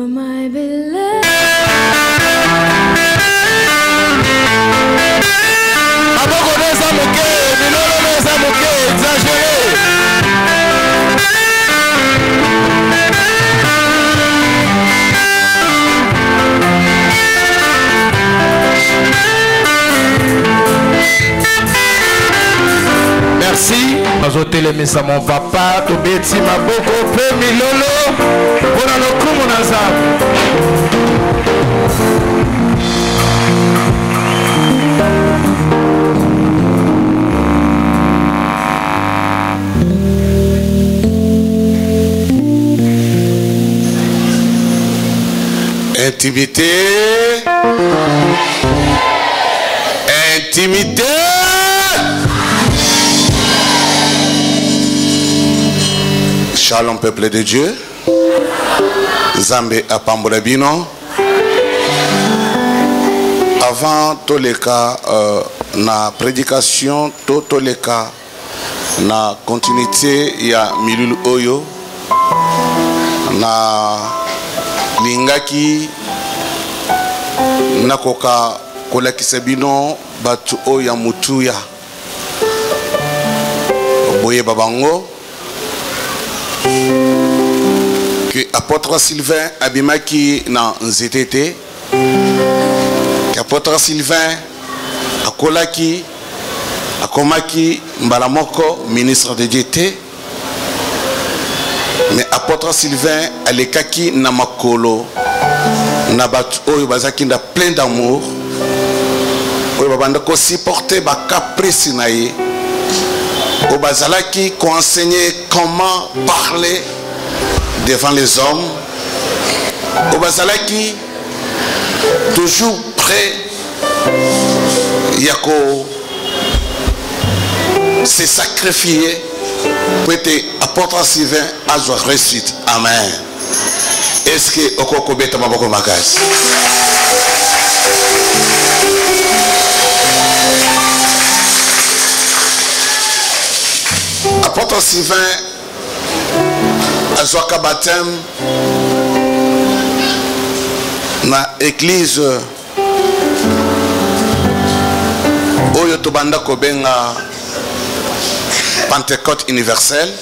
my beloved. Merci. Azote le mesa mon papa, to beti maboko pe milolo. Bona lokumu nazabu. Intimité. Intimité. Shalom peuple de Dieu. Zambé à Pambolabino. Avant tous les cas, na prédication, tous les cas, na continuité, il y a Milulu Oyo. Na Lingaki. Na Koka Kolaki Sebino. Batu Oya Mutuya. Boye Babango. Que apôtre Sylvain abimaki na nzetete, que apôtre Sylvain akolaki akomaki mbalamoko ministre de Dieu, mais apôtre Sylvain alekaki na makolo na batu oyo bazaki na plein d'amour oyo babanda ko supporter ba caprice na ye au bazalaki qu'on enseignait comment parler devant les hommes. Au bazalaki toujours prêt yako se sacrifier pour être apôtre Sylvain à joie réussite. Amen. Est-ce que okoko beta maboko makasi? Apôtre Sylvain a joué baptême dans l'église Oyo Tobanda Kobenga Pentecôte universelle.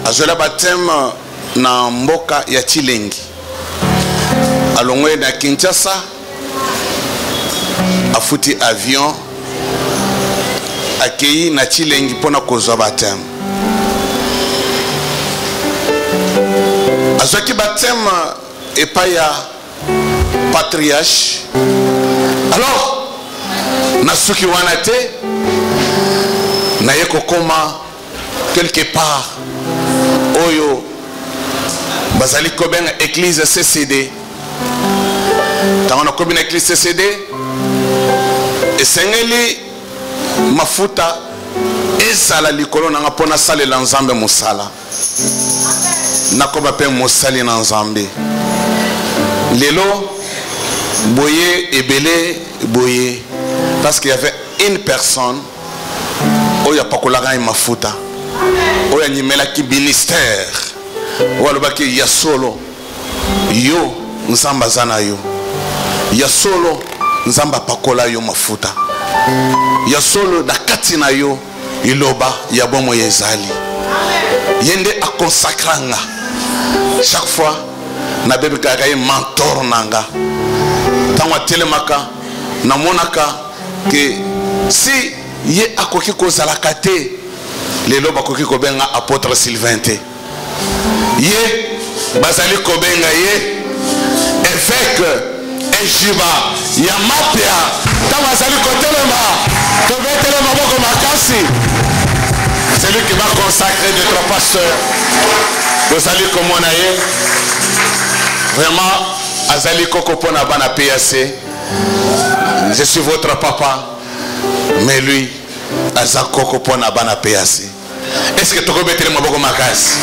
A joué le baptême dans Mboka ya Chilengi. A longwe na Kinshasa. A fouti avion. Accueilli na Chilengi pour na kozwa baptême. Azwaki baptême et pas ya patriarche. Alors na suki wana te na yeko koma quelque part oyo bazali kobenga église CCD. Tangana kobi na église CCD esengeli mafuta ezala likolo nanga pona salela nzambe mosala nakoba pe mosali na nzambe lelo boye ebele boye parce qu'il y avait une personne oya pakolaka mafuta oya nyimela ki ministère oya lobaki ya solo yo nzamba zana yo ya solo nzamba pakola yo mafuta ya solo da kati na yo iloba ya bomo yezali yende a consacranga chaque fois na bebe kaka ye mentor nanga tangwa telemaka na monaka que si ye akoki kozala kate lelo bakoki kobenga apôtre Sylvain te ye bazali kobenga ye évêque Ejiba ya mapia tangwa bazali kotelema tobetelema boko makasi. C'est lui qui va consacrer d'autres pasteurs. Vous allez comme on a eu. Vraiment, Azali Kokopona Bana PAC. Je suis votre papa. Mais lui, Azali Kokopona Bana PAC. Est-ce que tu peux mettre le maboko makas?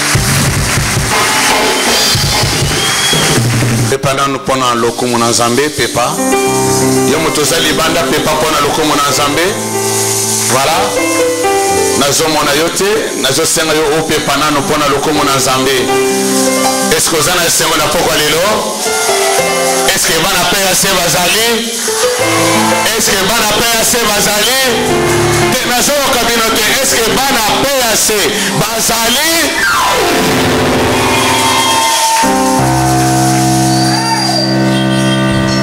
Pendant nous pendant le Kumuna Zambé, Pepa. Yomotozali Banda Pepa pendant le Kumuna Zambé. Voilà. nazomona yo te nazosenga yo opepa nano mpona lokomo na nzambe. Est-ce que oza na esengo na pokwa lelo? Est-ce que bana pe ya se bazali? Est-ce que bana pe ya se bazali? Te nazoyoka bino te. Est-ce que bana pe ya se bazali?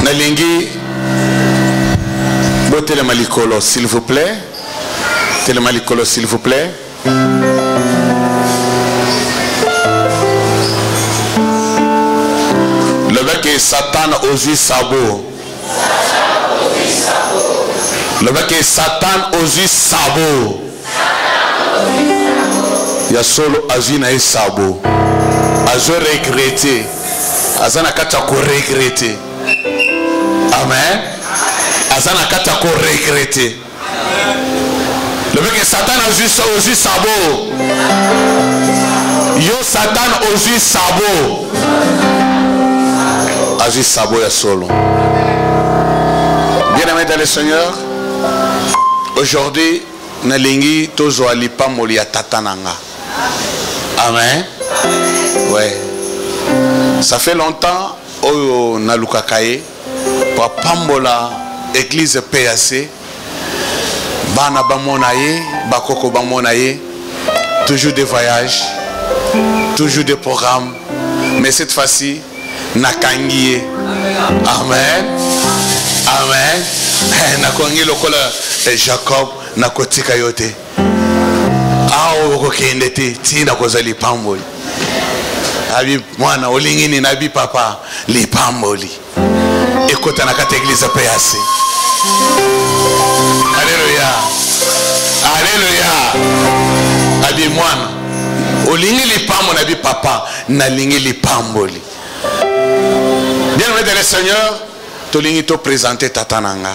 Nalingi botelema likolo s'il vous plaît. Telema likolo s'il vous plaît. Le mec est Satan aux yeux sabots. Le mec est Satan aux yeux sabots. Il y a solo azina et sabot. Azo regretter. Azana kata ko regretter. Amen. Azana kata ko regretter. Le mec est Satan aux yeux sabots. Yo Satan aux yeux sabots. Aux yeux sabots ya solo. Bien-aimé dans le Seigneur, aujourd'hui, nalingi tozo alipa moli ya tatananga. Amen. Ouais. Ça fait longtemps oyo nalukakaye pa pambola église PAC. Bana bamona ye, bakoko bamona ye. Toujours des voyages, toujours des programmes. Mais cette fois-ci, nakangiye. Amen. Amen. Nakongi lokola Jacob nakotika yote. Aho kokende te tina kozali pamboli. Abi mwana olingini nabi papa li pamboli. Ekota na kata église PAC. Alléluia. Alléluia. Abi mwana olingi li pambo nabi papa na lingi li pamboli. Bien-aimé dans le Seigneur, tolingi to présenter tatananga.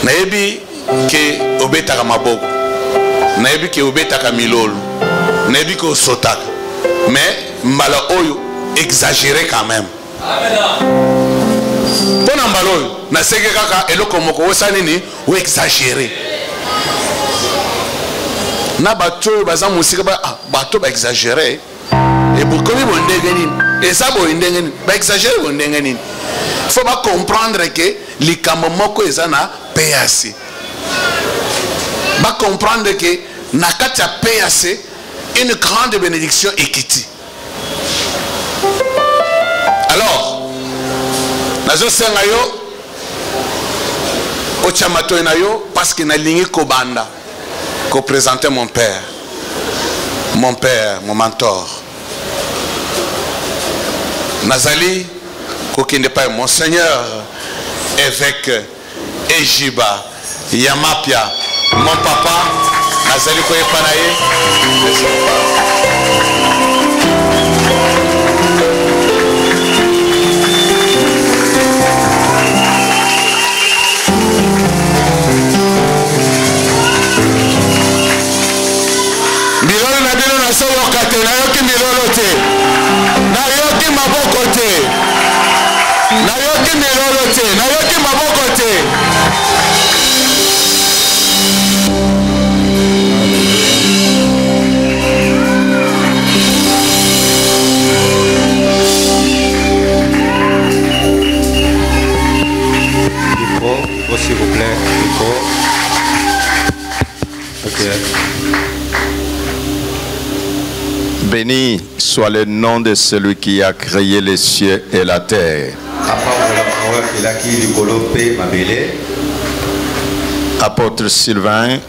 Nayebi ke obetaka maboko. Nayebi ke obetaka milolo. Nayebi ke osotaka. Mais mbala oyo exagéré quand même. Pona mbala oyo na seke kaka eloko moko osani ni o exagéré. Na bato baza musika bato ba exagéré. Et pour que vous et ça vous exagérez vous il faut pas comprendre que les kamomoko ezana PAC. Pas comprendre que nakata PAC une grande bénédiction ekiti. Alors nazo senga yo ochamato na yo parce que na lingi kobanda ko présenter mon père, mon mentor. Nazali kokinde pa Monseigneur évêque Ejiba Yamapia mon papa Nazali ko epanaye milolo na bino na so yokate na yoki milolo te na yoki maboko te na yoki milolo te na yoki maboko te. Micro, s'il vous plaît, micro. Ok. Béni soit le nom de celui qui a créé les cieux et la terre. Apôtre Sylvain,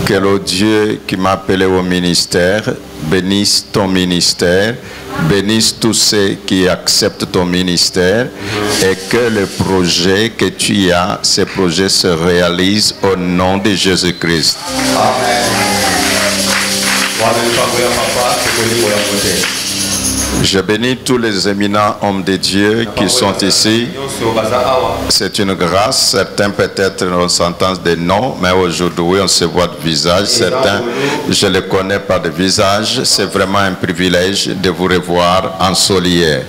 que le Dieu qui m'a appelé au ministère bénisse ton ministère, bénisse tous ceux qui acceptent ton ministère et que le projet que tu as, ces projets se réalisent au nom de Jésus-Christ. Amen. Je bénis tous les éminents hommes de Dieu qui sont ici. C'est une grâce. Certains peut-être on s'entend des noms, mais aujourd'hui on se voit de visage. Certains, je les connais pas de visage. C'est vraiment un privilège de vous revoir en solier.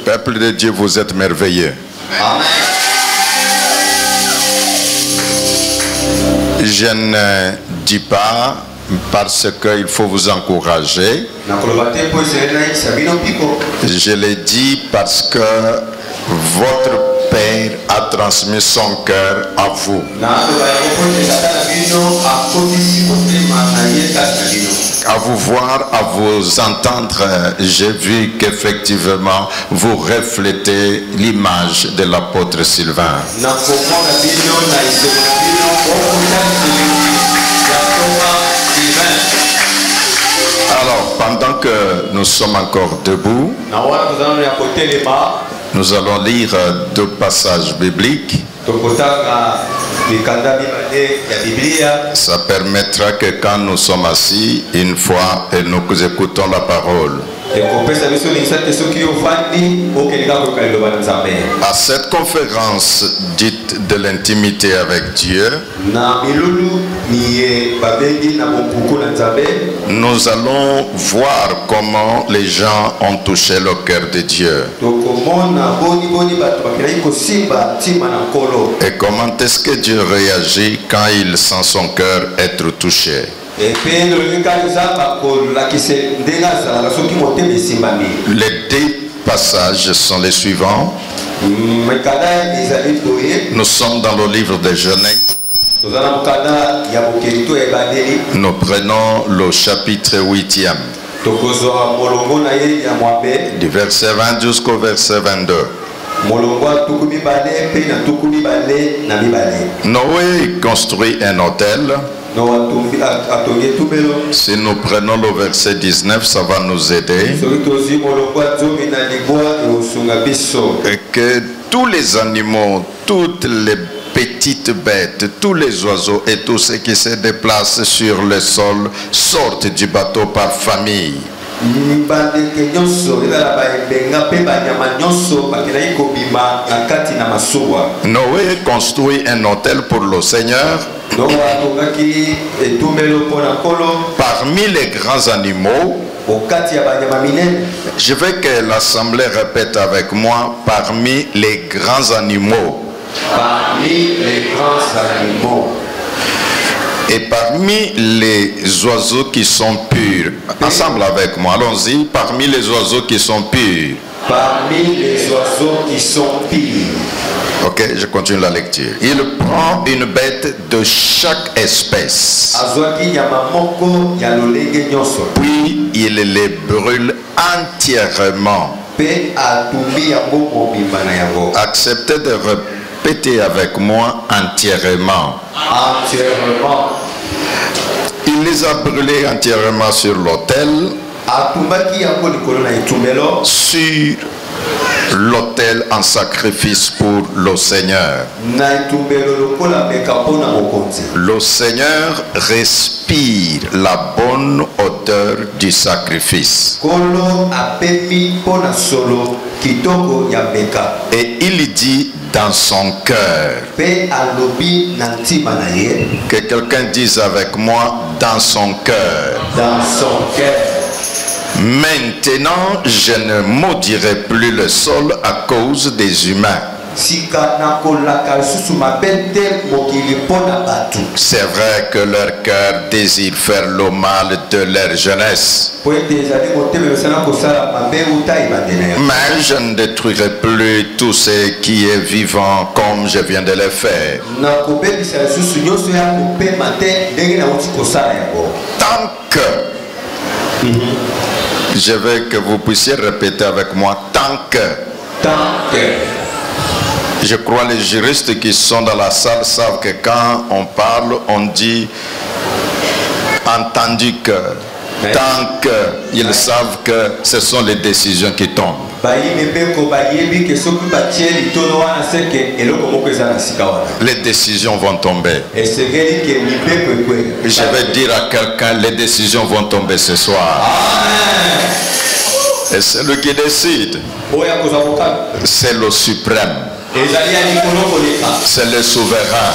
Peuple de Dieu, vous êtes merveilleux. Je ne dis pas parce qu'il faut vous encourager. Je l'ai dit parce que votre Père a transmis son cœur à vous. À vous voir, à vous entendre, j'ai vu qu'effectivement vous reflétez l'image de l'apôtre Sylvain. Alors, pendant que nous sommes encore debout, nous allons lire deux passages bibliques. Ça permettra que quand nous sommes assis, une fois, et nous écoutons la parole. À cette conférence dite de l'intimité avec Dieu, nous allons voir comment les gens ont touché le cœur de Dieu. Et comment est-ce que Dieu réagit quand il sent son cœur être touché. Les deux passages sont les suivants. Nous sommes dans le livre de Genèse. Nous prenons le chapitre 8e. Du verset 20 jusqu'au verset 22. Noé construit un autel. Si nous prenons le verset 19, ça va nous aider. Et que tous les animaux, toutes les petites bêtes, tous les oiseaux et tous ceux qui se déplacent sur le sol sortent du bateau par famille. Noé construit un autel pour le Seigneur. Parmi les grands animaux, je veux que l'assemblée répète avec moi, parmi les grands animaux. Parmi les grands animaux. Et parmi les oiseaux qui sont purs, ensemble avec moi, allons-y, parmi les oiseaux qui sont purs. Parmi les oiseaux qui sont purs. Ok, je continue la lecture. Il prend une bête de chaque espèce. Puis il les brûle entièrement. Acceptez de répéter avec moi entièrement. Entièrement. Il les a brûlés entièrement sur l'autel. Sur l'autel en sacrifice pour le Seigneur. Le Seigneur respire la bonne odeur du sacrifice. Et il dit dans son cœur. Que quelqu'un dise avec moi, dans son cœur. Dans son cœur. Maintenant, je ne maudirai plus le sol à cause des humains. C'est vrai que leur cœur désire faire le mal de leur jeunesse. Mais je ne détruirai plus tout ce qui est vivant comme je viens de le faire. Tant que je veux que vous puissiez répéter avec moi, tant que. Je crois que les juristes qui sont dans la salle savent que quand on parle, on dit entendu que. Tant qu'ils savent que ce sont les décisions qui tombent. Les décisions vont tomber. Je vais dire à quelqu'un, les décisions vont tomber ce soir. Amen. Et c'est lui qui décide. C'est le suprême. C'est le souverain.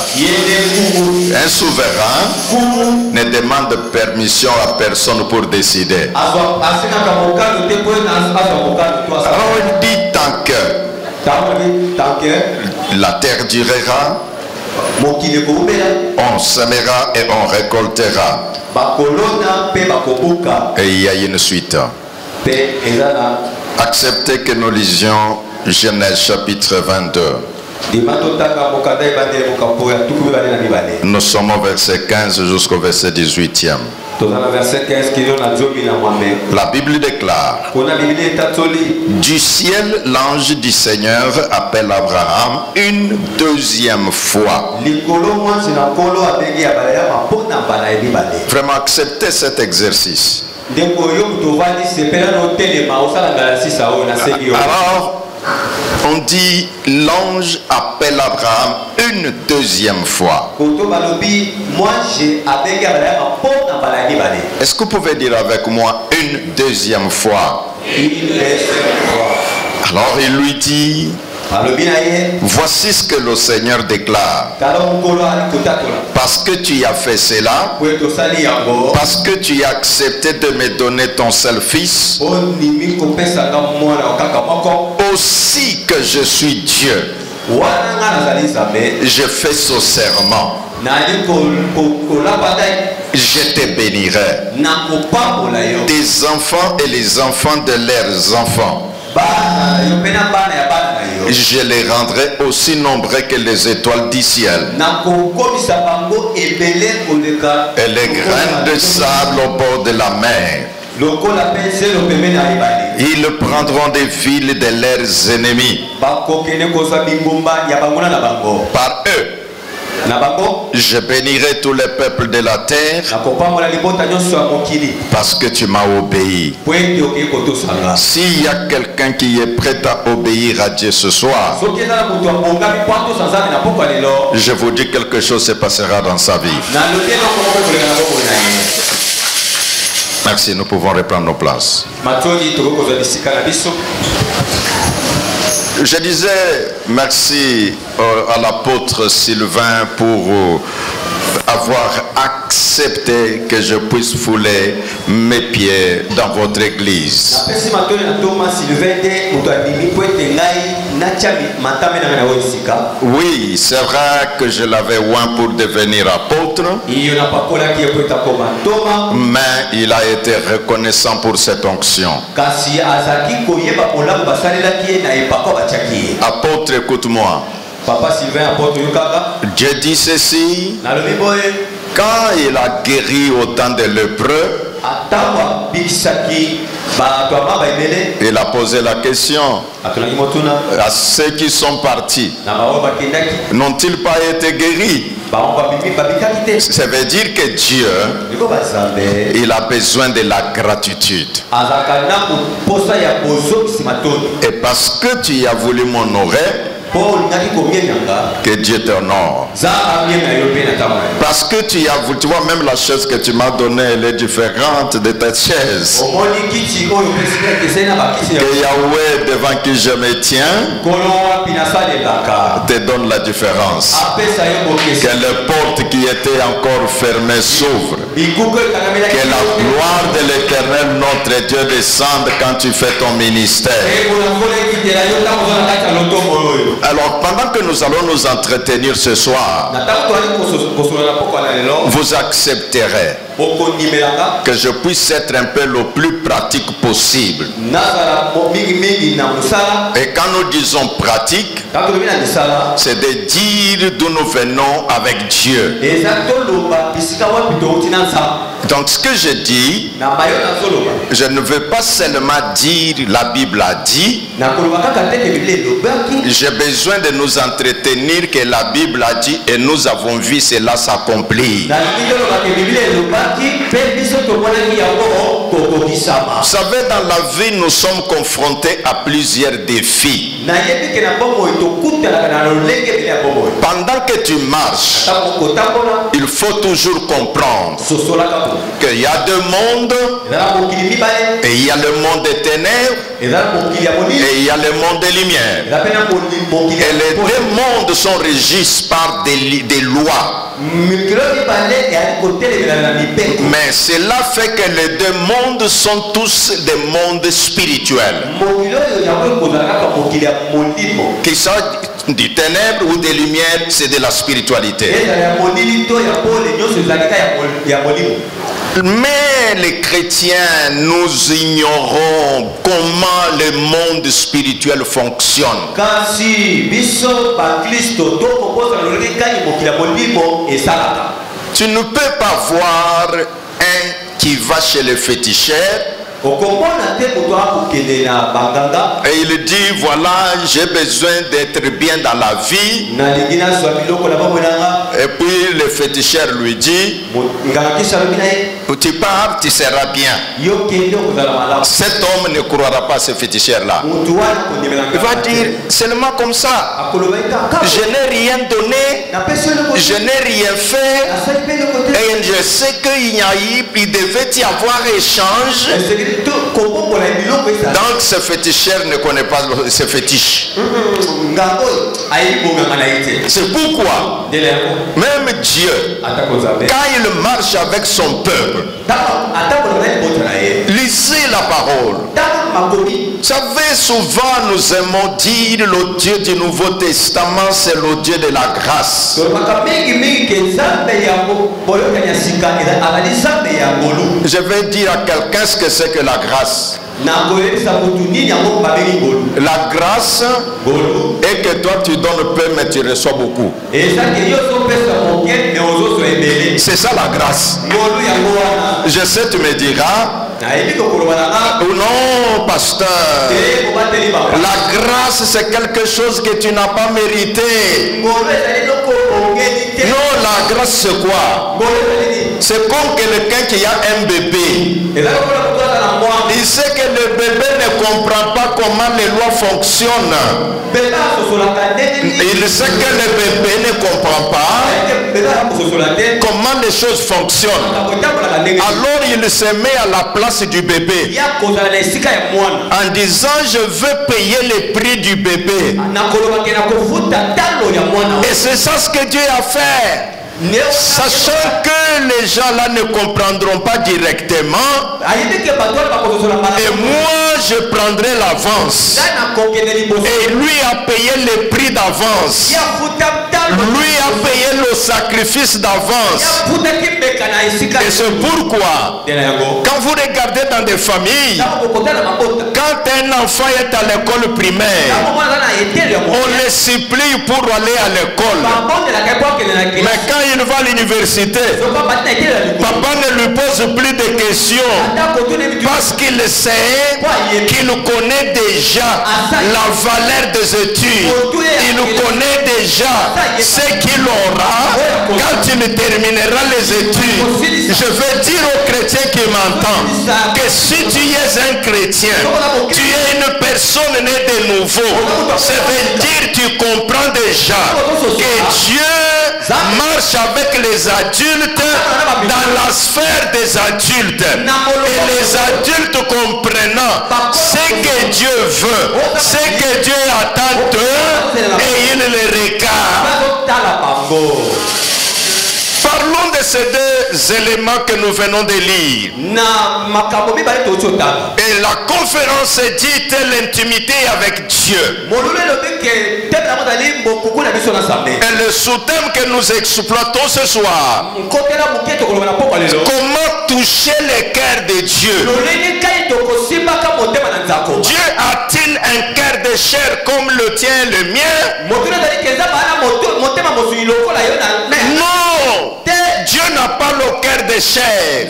Un souverain ne demande permission à personne pour décider. Alors il dit tant que. La terre durera. On sèmera et on récoltera. Et il y a une suite. Acceptez que nous lisions Genèse chapitre 22. Nous sommes au verset 15 jusqu'au verset 18e. La Bible déclare: du ciel, l'ange du Seigneur appelle Abraham une deuxième fois. Vraiment, acceptez cet exercice. Alors, on dit l'ange appelle Abraham une deuxième fois. Est-ce que vous pouvez dire avec moi une deuxième fois? Alors il lui dit: voici ce que le Seigneur déclare. Parce que tu as fait cela, parce que tu as accepté de me donner ton seul fils, aussi que je suis Dieu, je fais ce serment. Je te bénirai. Tes enfants et les enfants de leurs enfants, je les rendrai aussi nombreux que les étoiles du ciel et les grains de sable au bord de la mer. Ils prendront des villes de leurs ennemis. Par eux, je bénirai tous les peuples de la terre, parce que tu m'as obéi. S'il y a quelqu'un qui est prêt à obéir à Dieu ce soir, je vous dis quelque chose se passera dans sa vie. Merci, nous pouvons reprendre nos places. Je disais merci à l'apôtre Sylvain pour avoir accepté que je puisse fouler mes pieds dans votre église. Oui, c'est vrai que je l'avais oint pour devenir apôtre, mais il a été reconnaissant pour cette onction. Apôtre, écoute-moi. Papa Sylvain, apôtre Yukaka. Dieu dit ceci: quand il a guéri autant de lépreux, il a posé la question à ceux qui sont partis: n'ont-ils pas été guéris? Ça veut dire que Dieu, il a besoin de la gratitude. Et parce que tu as voulu m'honorer, que Dieu t'honore. Parce que tu as voulu, tu vois, même la chaise que tu m'as donnée, elle est différente de ta chaise. Que Yahweh, devant qui je me tiens, te donne la différence. Que les portes qui étaient encore fermées s'ouvrent. Que la gloire de l'Éternel, notre Dieu, descende quand tu fais ton ministère. Alors, pendant que nous allons nous entretenir ce soir, vous accepterez que je puisse être un peu le plus pratique possible. Et quand nous disons pratique, c'est de dire d'où nous venons avec Dieu. Donc ce que je dis, je ne veux pas seulement dire la Bible a dit. J'ai besoin de nous entretenir que la Bible a dit et nous avons vu cela s'accomplir. Vous savez, dans la vie, nous sommes confrontés à plusieurs défis. Pendant que tu marches, il faut toujours comprendre qu'il y a deux mondes, et il y a le monde des ténèbres, et il y a le monde des lumières. Et les deux mondes sont régis par des lois. Mais cela fait que les deux mondes sont tous des mondes spirituels. Qu'ils soient du ténèbre ou des lumières, c'est de la spiritualité. Mais les chrétiens, nous ignorons comment le monde spirituel fonctionne. Tu ne peux pas voir un qui va chez le féticheur et il dit voilà, j'ai besoin d'être bien dans la vie, et puis le féticheur lui dit tu pars, tu seras bien. Cet homme ne croira pas à ce féticheur là. Il va dire seulement comme ça, je n'ai rien donné, je n'ai rien fait, et je sais qu'il devait y avoir échange. Donc ce féticheur ne connaît pas ce fétiche. C'est pourquoi même Dieu, quand il marche avec son peuple, lisez la parole. Vous savez, souvent nous aimons dire le Dieu du Nouveau Testament, c'est le Dieu de la grâce. Je vais dire à quelqu'un ce que c'est que la grâce. La grâce est que toi tu donnes peu mais tu reçois beaucoup. C'est ça la grâce. Je sais, tu me diras, non pasteur, la grâce c'est quelque chose que tu n'as pas mérité. Non, la grâce c'est quoi? C'est comme quelqu'un qui a un bébé. Il sait que le bébé ne comprend pas comment les lois fonctionnent. Il sait que le bébé ne comprend pas comment les choses fonctionnent. Alors il se met à la place du bébé en disant je veux payer le prix du bébé. Et c'est ça ce que Dieu a fait. Sachant que les gens là ne comprendront pas directement, et moi je prendrai l'avance, et lui a payé le prix d'avance, lui a payé le sacrifice d'avance. Et c'est pourquoi quand vous regardez dans des familles, quand un enfant est à l'école primaire, on le supplie pour aller à l'école, mais quand il va à l'université, papa ne lui pose plus de questions parce qu'il sait qu'il connaît déjà la valeur des études, il connaît déjà ce qu'il aura quand il terminera les études. Je veux dire aux chrétiens qui m'entendent que si tu es un chrétien, tu es une personne née de nouveau. Ça veut dire que tu comprends déjà que Dieu marche avec les adultes dans la sphère des adultes, et les adultes comprenant ce que Dieu veut, ce que Dieu attend d'eux, et il les regarde. Parlons de ces deux éléments que nous venons de lire. Et la conférence dit l'intimité avec Dieu. Et le sous-thème que nous exploitons ce soir, comment toucher le cœur de Dieu. Dieu a-t-il un cœur de chair comme le tien et le mien? Non, Dieu n'a pas le cœur de chair,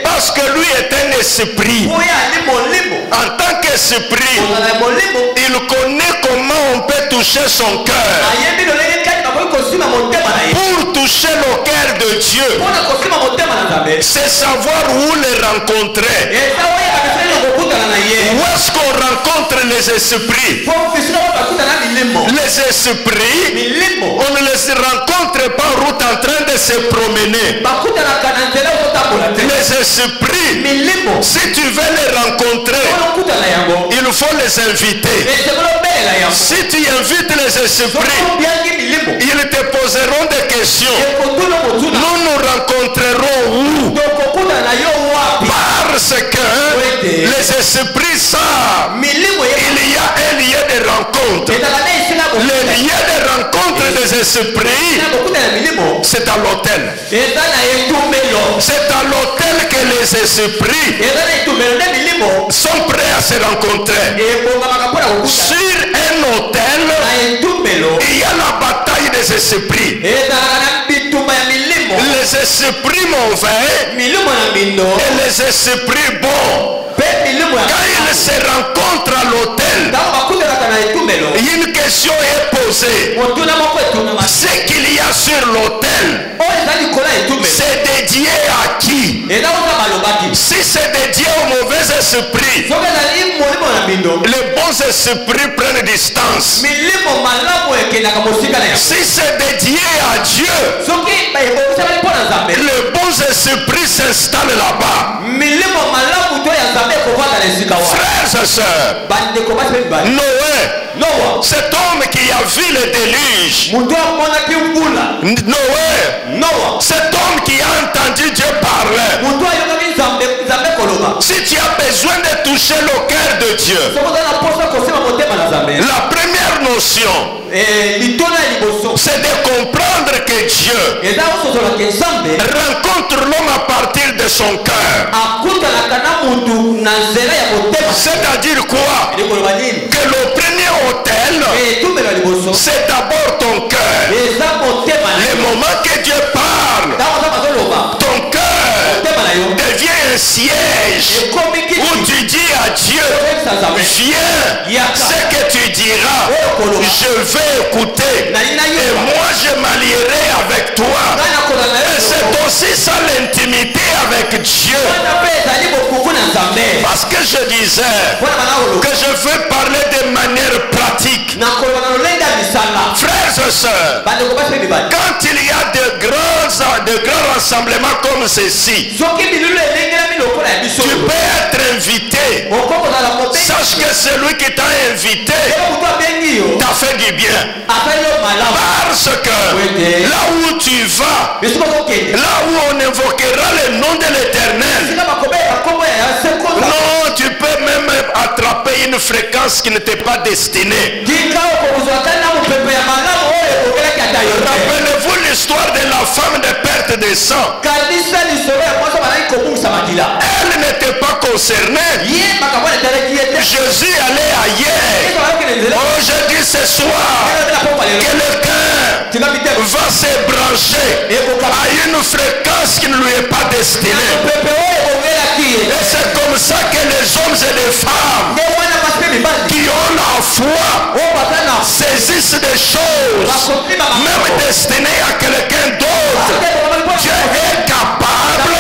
parce que lui est un esprit. En tant qu'esprit, il connaît comment on peut toucher son cœur. Pour toucher le cœur de Dieu, c'est savoir où le rencontrer. Où est-ce qu'on rencontre les esprits? Les esprits, on ne les rencontre pas en route en train de se promener. Les esprits, si tu veux les rencontrer, il faut les inviter. Si tu invites les esprits, ils te poseront des questions. Nous nous rencontrerons les esprits savent, il y a un lieu de rencontre. Le lieu de rencontre des esprits, c'est à l'autel. C'est à l'autel que les esprits sont prêts à se rencontrer. Sur un autel, il y a la bataille des esprits. Les esprits mauvais et les esprits bons. Quand ils se rencontrent à l'autel, une question est posée. Ce qu'il y a sur l'autel, c'est dédié à qui? Si c'est dédié aux mauvais esprits, les bons esprits prennent distance. Si c'est dédié à Dieu, les bons esprits s'installent là-bas. Frères et sœurs, Noé, cet homme qui a vu le déluge, Noé, cet homme qui a entendu Dieu parler, si tu as besoin de toucher le cœur de Dieu, la première notion, c'est de comprendre que Dieu rencontre l'homme à partir de son cœur. C'est-à-dire quoi? Que le premier hôtel, c'est d'abord ton cœur. Le moment que Dieu parle, ton cœur devient un siège où tu dis à Dieu, viens, ce que tu diras, je vais écouter et moi je m'allierai avec toi. Et c'est aussi ça l'intimité avec Dieu. Parce que je disais que je veux parler de manière pratique. Frères et sœurs, quand il y a de grands rassemblements comme ceci, tu peux être invité. Sache que celui qui t'a invité t'a fait du bien. Parce que là où tu vas, là où on invoquera le nom de l'Éternel, non, tu peux même attraper une fréquence qui ne t'est pas destinée. Rappelez-vous l'histoire de la femme de perte de sang. Elle n'était pas concernée. Jésus allait ailleurs. Oh, je dis ce soir, quelqu'un va se brancher à une fréquence qui ne lui est pas destinée. Et c'est comme ça que les hommes et les femmes qui ont la foi saisissent des choses, même destinées à quelqu'un d'autre. Dieu est capable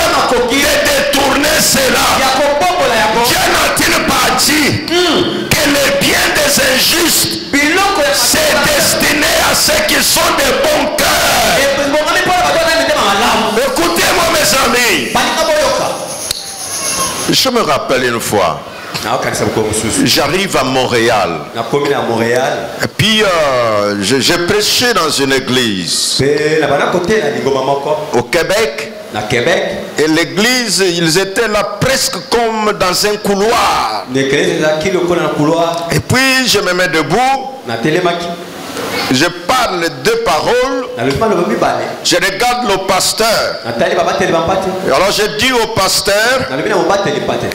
de détourner cela. Dieu n'a-t-il pas dit que le bien des injustes c'est destiné à ceux qui sont de bon cœur? Écoutez-moi mes amis, je me rappelle une fois, j'arrive à Montréal. Et puis j'ai prêché dans une église au Québec. Et l'église, ils étaient là presque comme dans un couloir. Et puis je me mets debout. Je parle deux paroles. Je regarde le pasteur. Alors je dis au pasteur,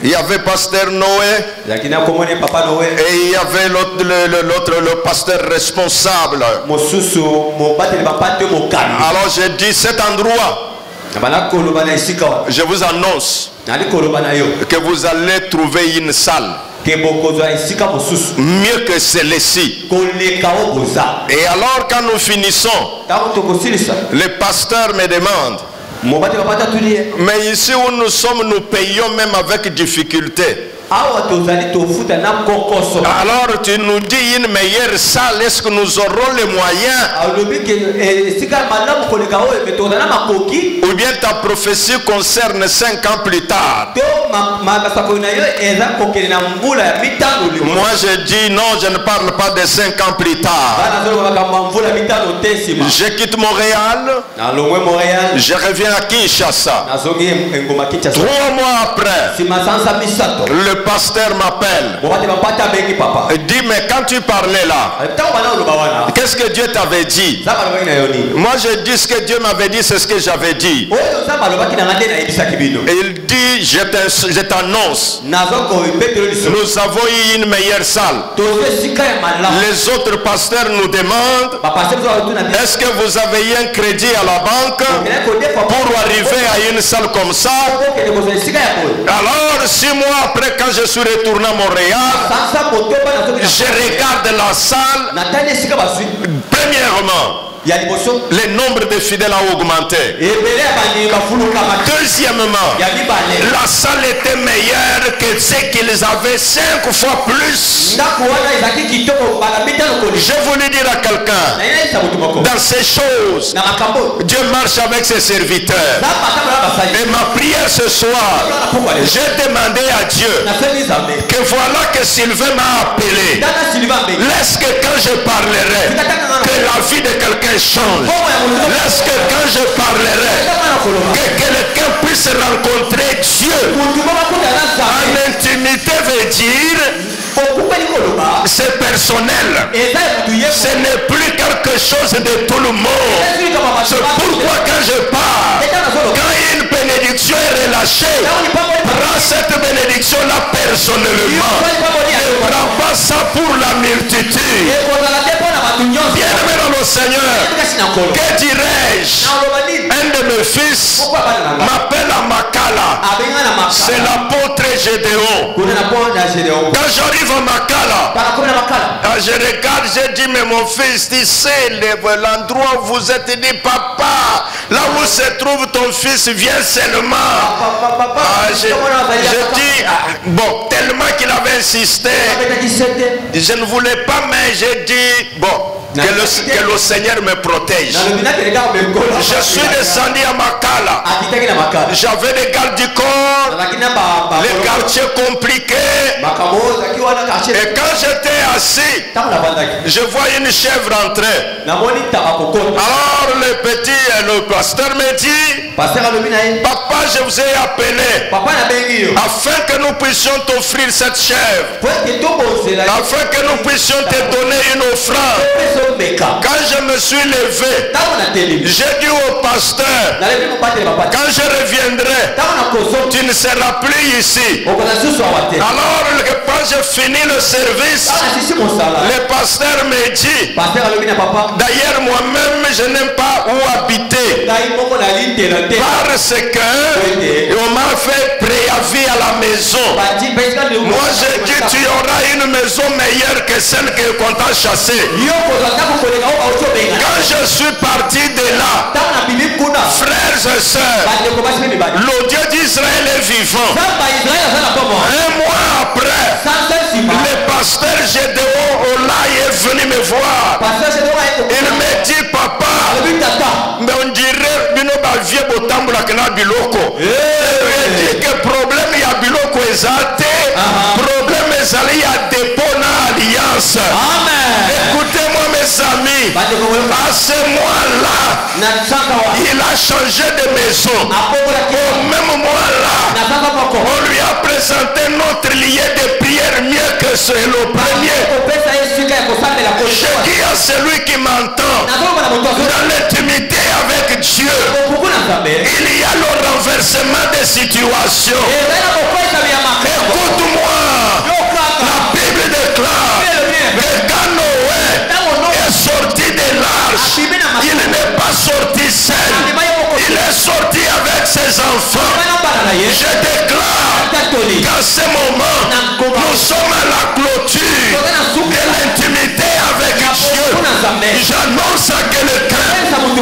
il y avait pasteur Noé et il y avait le pasteur responsable. Alors je dis cet endroit, je vous annonce que vous allez trouver une salle mieux que celle-ci. Et alors quand nous finissons, le pasteur me demande, mais ici où nous sommes, nous payons même avec difficulté. Alors tu nous dis une meilleure salle, est-ce que nous aurons les moyens? Ou bien ta prophétie concerne 5 ans plus tard? Moi je dis non, je ne parle pas de 5 ans plus tard. Je quitte Montréal, je reviens à Kinshasa. 3 mois après, le pasteur m'appelle. Il dit, mais quand tu parlais là, qu'est-ce que Dieu t'avait dit? Moi, je dis ce que Dieu m'avait dit, c'est ce que j'avais dit. Et il dit, je t'annonce, nous avons eu une meilleure salle. Les autres pasteurs nous demandent, est-ce que vous avez eu un crédit à la banque pour arriver à une salle comme ça? Alors 6 mois après, quand je suis retourné à Montréal, je regarde la salle. Premièrement, le nombre de fidèles a augmenté. Deuxièmement, la salle était meilleure que ce qu'ils avaient 5 fois plus. Je voulais dire à quelqu'un, dans ces choses, Dieu marche avec ses serviteurs. Et ma prière ce soir, j'ai demandé à Dieu que voilà que Sylvain m'a appelé. Laisse que quand je parlerai, que la vie de quelqu'un change. Laisse que quand je parlerai, que quelqu'un puisse rencontrer Dieu. En intimité veut dire c'est personnel. Ce n'est plus quelque chose de tout le monde. C'est pourquoi quand je parle, quand une bénédiction est relâchée, prends cette bénédiction-là personnellement. Ne prends pas ça pour la multitude. Bien-aimé dans le Seigneur, que dirais-je? Un de mes fils m'appelle à Makala. C'est l'apôtre Gédéon. Quand j'arrive à Makala, je regarde, je dis, mais mon fils, tu sais, l'endroit où vous êtes, dit, papa, là où se trouve ton fils, viens seulement. Je dis, bon, tellement qu'il avait insisté, je ne voulais pas, mais j'ai dit, bon, que le Seigneur me protège. Je suis descendu à Makala. J'avais des gardes du corps, les quartiers compliqués. Et quand j'étais assis, je vois une chèvre entrer. Alors le petit, le pasteur me dit, papa, je vous ai appelé afin que nous puissions t'offrir cette chèvre, afin que nous puissions te donner une offrande. Quand je me suis levé, j'ai dit au pasteur, quand je reviendrai, tu ne seras plus ici. Alors quand j'ai fini le service, le pasteur me dit, d'ailleurs moi-même je n'aime pas où habiter, parce que on m'a fait préavis à la maison. Moi j'ai dit, tu auras une maison meilleure que celle qu'on t'a chassée. Quand je suis parti de là, frères et sœurs, le Dieu d'Israël est vivant. Un mois après, le pasteur Gédéon Olay est venu me voir. Il me dit, papa, mais on dirait vieux botambola kana biloko. Il dit que problème il y a biloko ezate, problème ezali ya dépôt na alliance. Écoutez-moi mes amis, à ce mois-là, il a changé de maison. Au même mois-là, on lui a présenté notre lien de prière mieux que c'est le premier. Je dis à celui qui m'entend, dans l'intimité avec Dieu, il y a le renversement des situations. Écoute-moi, la Bible déclare que quand Noé est sorti de l'arche, il n'est pas sorti seul, il est sorti avec ses enfants. Je déclare qu'à ce moment, nous sommes à la clôture de l'intimité avec Dieu. J'annonce à quelqu'un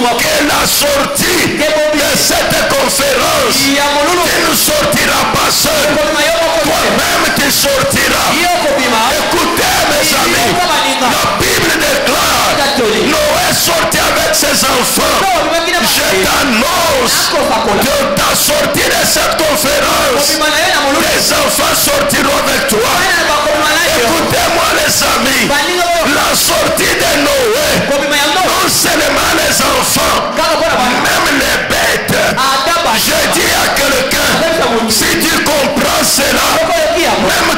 que la sortie de cette conférence, tu ne sortiras pas seul. Toi-même tu sortiras. Écoutez mes amis, la Bible déclare, Noé sorti avec ses enfants. Je t'annonce que ta sortie de cette conférence, les enfants sortiront avec toi. Écoutez-moi les amis, la sortie de Noé, non seulement les enfants, même les bêtes. Je dis à quelqu'un, si tu comprends cela, même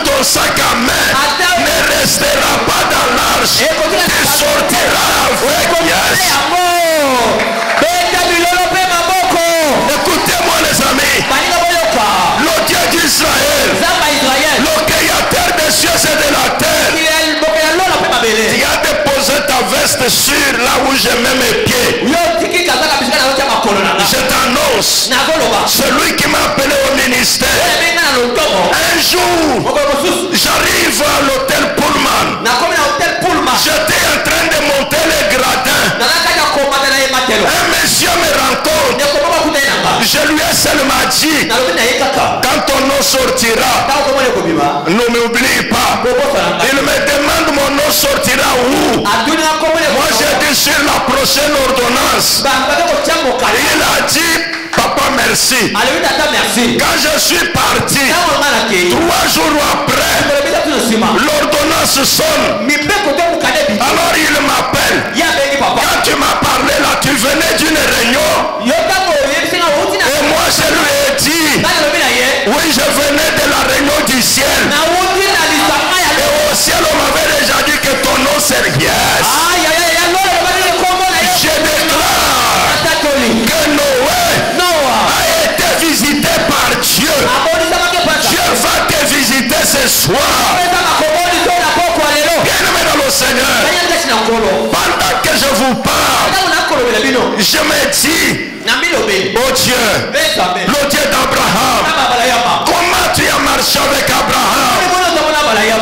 reste sur là où je mets mes pieds. Je t'annonce, celui qui m'a appelé au ministère, un jour, j'arrive à l'hôtel Pullman. J'étais en train de monter les gradins. Un monsieur me rencontre. Je lui ai seulement dit, quand ton nom sortira, ne m'oublie pas. Il me demande mon nom sortira où. Moi j'ai dit sur la prochaine ordonnance. Il a dit, papa merci. Quand je suis parti, 3 jours après, l'ordonnance sonne. Alors il m'appelle. Quand tu m'as parlé là, tu venais d'une réunion. Et moi je lui ai dit, oui, je venais de la réunion du ciel. Et au ciel on m'avait déjà dit que ton nom c'est Yes. Je déclare que Noé a été visité par Dieu. Dieu va te visiter ce soir. Bien-aimé dans le Seigneur, pendant que je vous parle, je me dis, oh Dieu, le Dieu d'Abraham, comment tu as marché avec Abraham?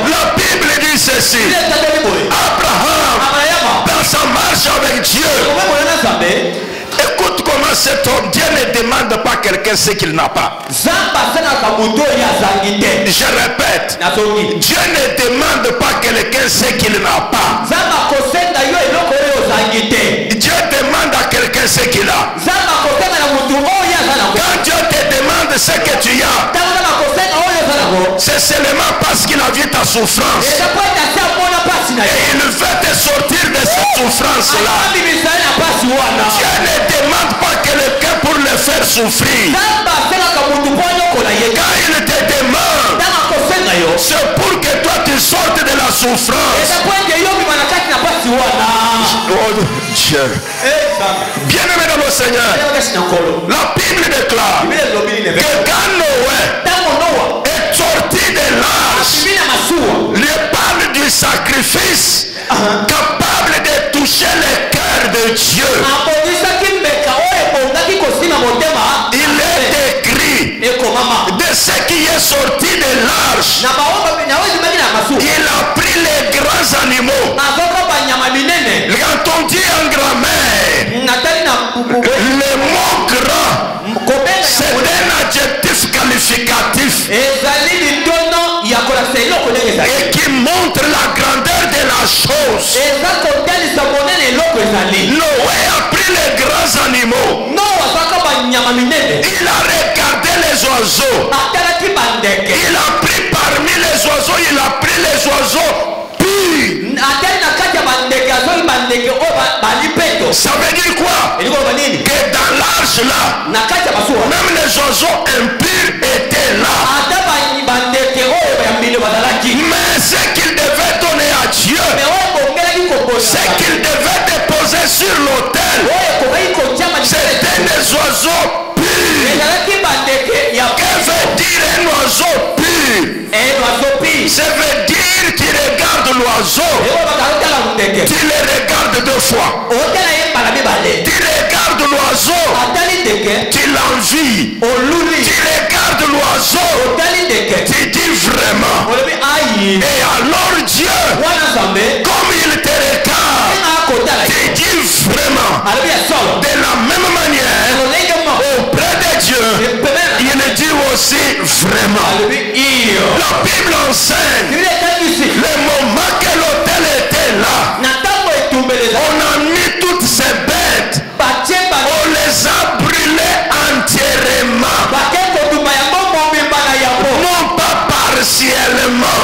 La Bible dit ceci, Abraham, dans sa marche avec Dieu, écoute comment cet homme, Dieu ne demande pas quelqu'un ce qu'il n'a pas. Je répète, Dieu ne demande pas quelqu'un ce qu'il n'a pas. Dieu demande à quelqu'un ce qu'il a. Quand Dieu te demande ce que tu as, c'est seulement parce qu'il a vu ta souffrance. Et il veut te sortir de cette souffrance-là. Dieu ne demande pas quelqu'un pour le faire souffrir. Quand il te demande, c'est pour que toi tu sortes de la souffrance. Oh Dieu. Bien-aimé dans le Seigneur, la Bible déclare que quand Noé est sorti de l'arche, il parle du sacrifice capable de toucher le cœur de Dieu. Il est écrit de ce qui est sorti de l'arche. Il a pris les grands animaux. Quand on dit en grammaire, le mot grand, c'est un adjectif qualificatif et qui montre la grandeur de la chose. Noé a pris les grands animaux. Il a regardé les oiseaux. Il a pris parmi les oiseaux, il a pris les oiseaux purs. Ça veut dire quoi? Que dans l'arche là, même les oiseaux impurs étaient là. Mais ce qu'il devait donner à Dieu, c'est qu'il devait déposer sur l'autel, c'était des oiseaux purs. Que veut dire un oiseau pur? Ça veut dire qu'il regarde l'oiseau, tu le regardes 2 fois. Tu regardes l'oiseau, tu l'envies. Tu regardes l'oiseau, tu dis vraiment. Et alors Dieu, comme il te regarde, tu dis vraiment. De la même manière, auprès de Dieu, il dit aussi vraiment. La Bible enseigne, le moment que l'autel était là, on a mis toutes ces bêtes, on les a brûlées entièrement, non pas partiellement,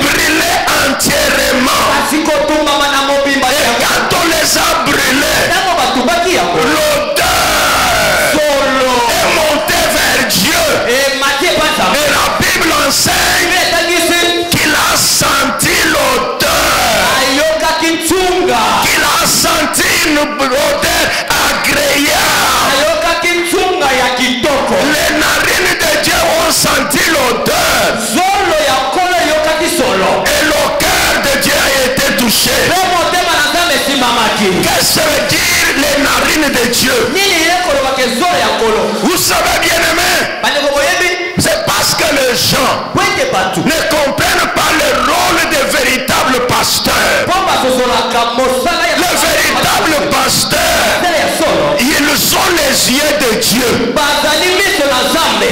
brûlées entièrement. Et quand on les a brûlées, l'odeur est montée vers Dieu. Et la Bible enseigne qu'il a senti l'odeur. Qu'il a senti une odeur agréable. Les narines de Dieu ont senti l'odeur. Qu'est-ce que ça veut dire les narines de Dieu? Vous savez bien aimé, c'est parce que les gens ne comprennent pas le rôle des véritables pasteurs. Le véritable pasteur, ils ont les yeux de Dieu.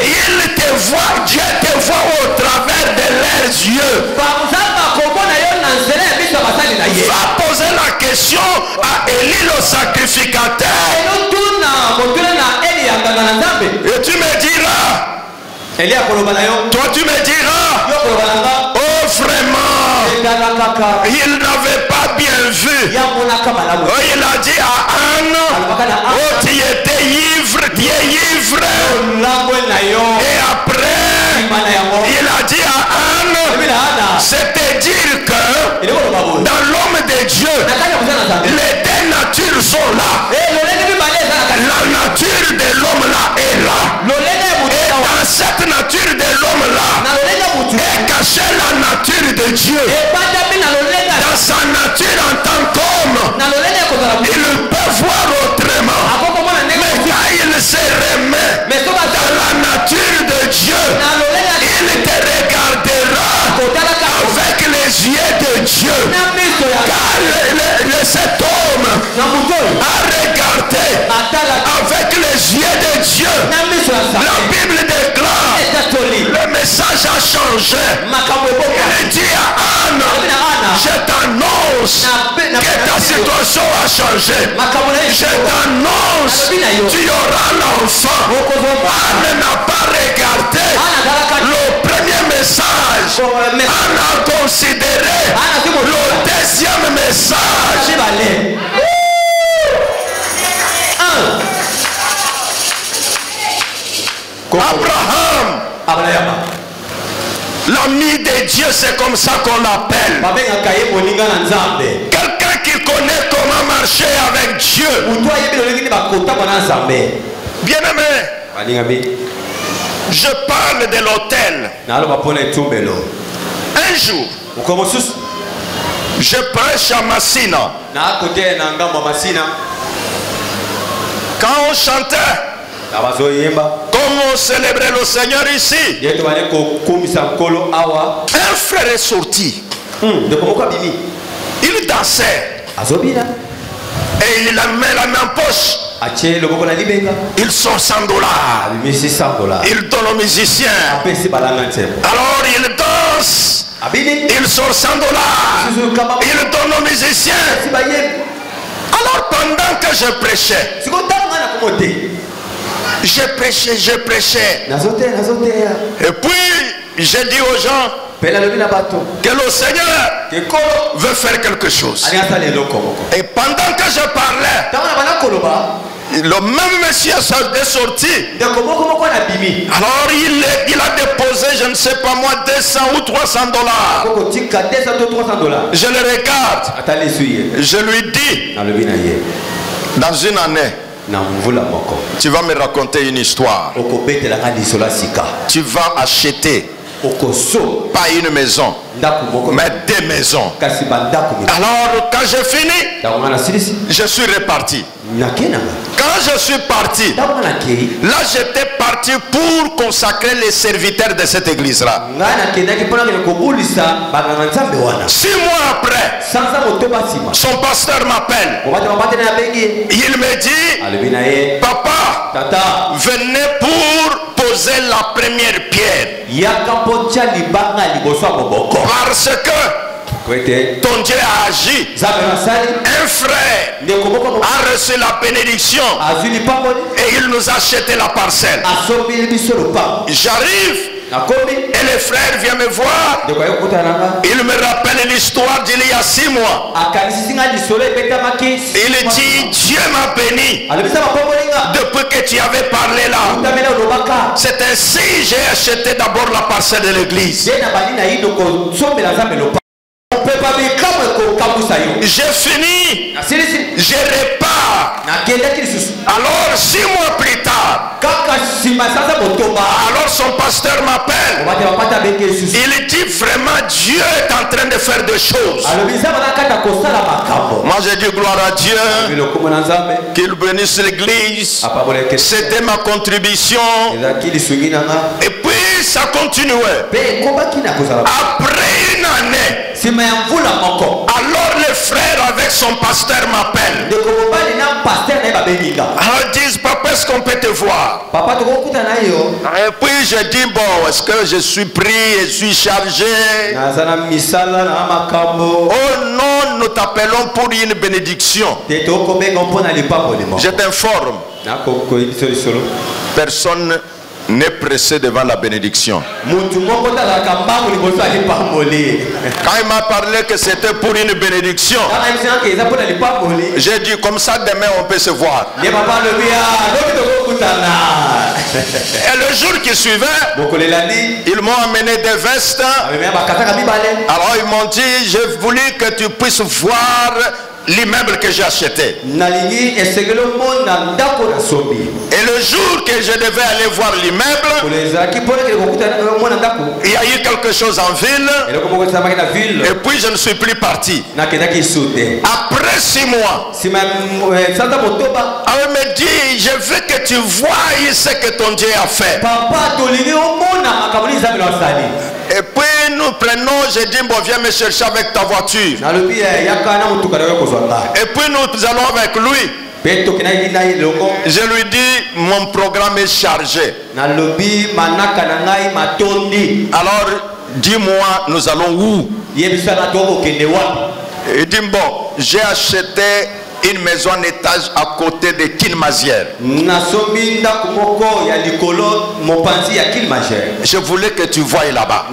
Ils te voient, Dieu te voit au travers de leurs yeux. Va poser la question à Élie le sacrificateur. Et tu me diras, toi tu me diras, oh vraiment, il n'avait pas bien vu. Oh, il a dit à Anne, oh tu étais ivre, tu es ivre. Et après, il a dit à Anne, c'était dire que dans l'homme de Dieu, les deux natures sont là. La nature de l'homme là est là. Et dans cette nature de l'homme là est cachée la nature de Dieu. Dans sa nature en tant qu'homme, il peut voir autrement. Mais quand il se remet dans la nature de Dieu, il te regardera avec les yeux de Dieu. Car cet homme a regardé avec les yeux de Dieu. La Bible déclare, le message a changé. Il dit à Anne, je t'annonce que ta situation a changé. Je t'annonce, tu auras l'enfant. Anne n'a pas regardé le premier message. Anne a considéré le deuxième message. Abraham, l'ami de Dieu, c'est comme ça qu'on l'appelle. Quelqu'un qui connaît comment marcher avec Dieu. Bien aimé, je parle de l'autel. Un jour, je prêche à Massina. Quand on chantait, comme on célébrait le Seigneur ici, un frère est sorti. Il dansait. Et il a mis la main en poche. Il sort $100. Il donne aux musiciens. Alors il danse. Il sort $100. Il donne aux musiciens. Alors pendant que je prêchais, je prêchais. Et puis j'ai dit aux gens que le Seigneur veut faire quelque chose. Et pendant que je parlais, le même monsieur est sorti. Alors il a déposé, je ne sais pas moi, $200 ou $300. Je le regarde. Je lui dis, dans une année, tu vas me raconter une histoire. Tu vas acheter pas une maison, mais 2 maisons. Alors quand j'ai fini, je suis reparti. Quand je suis parti, là j'étais parti pour consacrer les serviteurs de cette église là. 6 mois après, son pasteur m'appelle. Il me dit, papa, venez pour poser la première pierre. Parce que ton Dieu a agi. Un frère a reçu la bénédiction et il nous a acheté la parcelle. J'arrive et le frère vient me voir. Il me rappelle l'histoire d'il y a 6 mois. Il dit, Dieu m'a béni depuis que tu avais parlé là. C'est ainsi que j'ai acheté d'abord la parcelle de l'église. J'ai fini, je repars. Alors 6 mois plus tard, Alors son pasteur m'appelle. Il dit vraiment Dieu est en train de faire des choses. Moi j'ai dit gloire à Dieu. Qu'il bénisse l'église. C'était ma contribution. Et puis ça continuait. Après une année, alors les frères avec son pasteur m'appellent. Alors ils disent papa, est-ce qu'on peut te voir? Et puis je dis bon, est-ce que je suis pris, je suis chargé? Oh non, nous t'appelons pour une bénédiction. Je t'informe, personne n'est pressé devant la bénédiction. Quand il m'a parlé que c'était pour une bénédiction, j'ai dit comme ça demain on peut se voir. Et le jour qui suivait, ils m'ont amené des vestes. Alors ils m'ont dit j'ai voulu que tu puisses voir l'immeuble que j'ai acheté. Et le jour que je devais aller voir l'immeuble, il y a eu quelque chose en ville. Et puis je ne suis plus parti. Après 6 mois, elle me dit je veux que tu voies ce que ton Dieu a fait. Et puis nous prenons, j'ai dit bon viens me chercher avec ta voiture. Et puis nous allons avec lui. Je lui dis mon programme est chargé. Alors dis-moi nous allons où? Il dit bon j'ai acheté une maison en étage à côté de Kilmazière. Je voulais que tu voies là-bas.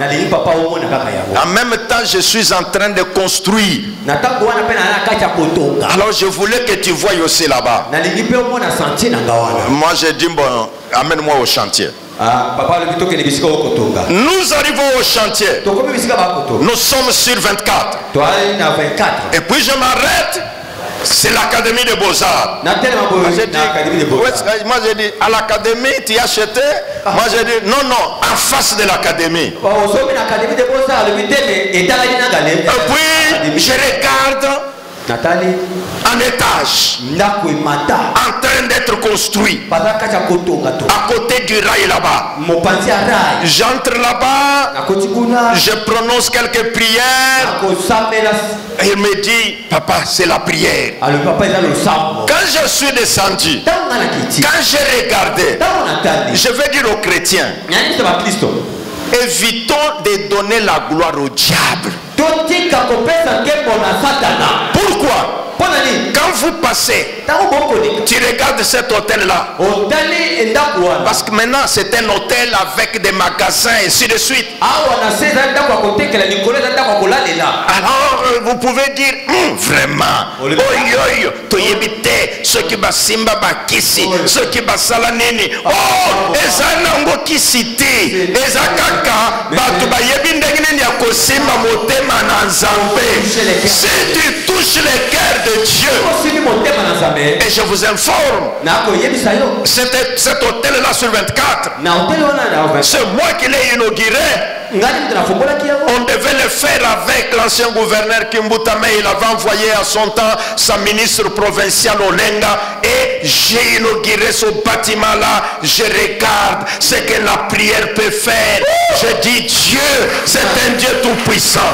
En même temps, je suis en train de construire. Alors je voulais que tu voies aussi là-bas. Moi j'ai dit bon, amène-moi au chantier. Nous arrivons au chantier. Nous sommes sur 24. Et puis je m'arrête. C'est l'académie de Beaux-Arts. Moi j'ai dit à l'académie tu as acheté. Moi j'ai dit non en face de l'académie. Et puis je regarde un étage en train d'être construit à côté du rail là-bas. J'entre là-bas, je prononce quelques prières. Il me dit papa c'est la prière. Quand je suis descendu, quand j'ai regardé, je vais dire aux chrétiens, évitons de donner la gloire au diable. Pourquoi? Quand vous passez, tu regardes cet hôtel-là. Parce que maintenant, c'est un hôtel avec des magasins et ainsi de suite. Alors, vous pouvez dire, vraiment, ceux qui basimba bakisi, ceux qui basala nini, oh, ezanango kisiti, ezakaka, batu bayebi ndenge nini ya kosimba motema na nzambe. Si tu touches le cœur de Dieu, et je vous informe, cet hôtel-là sur 24, c'est moi qui l'ai inauguré. On devait le faire avec l'ancien gouverneur Kimbutame. Il avait envoyé à son temps sa ministre provinciale Olenga. Et j'ai inauguré ce bâtiment-là. Je regarde ce que la prière peut faire. Je dis Dieu, c'est un Dieu tout-puissant.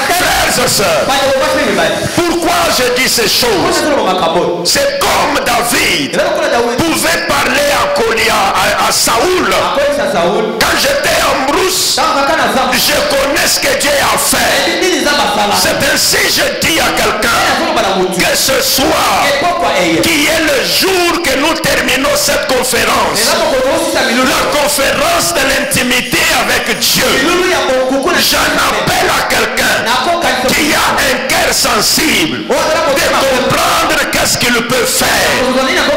Frères et sœurs, pourquoi je dis ces choses? C'est comme David pouvait parler à Saoul. Quand j'étais en brousse, je connais ce que Dieu a fait. C'est ainsi que je dis à quelqu'un que ce soir, qui est le jour que nous terminons cette conférence, la conférence de l'intimité avec Dieu, j'en appelle à quelqu'un qui a un cœur sensible de comprendre qu'est-ce qu'il peut faire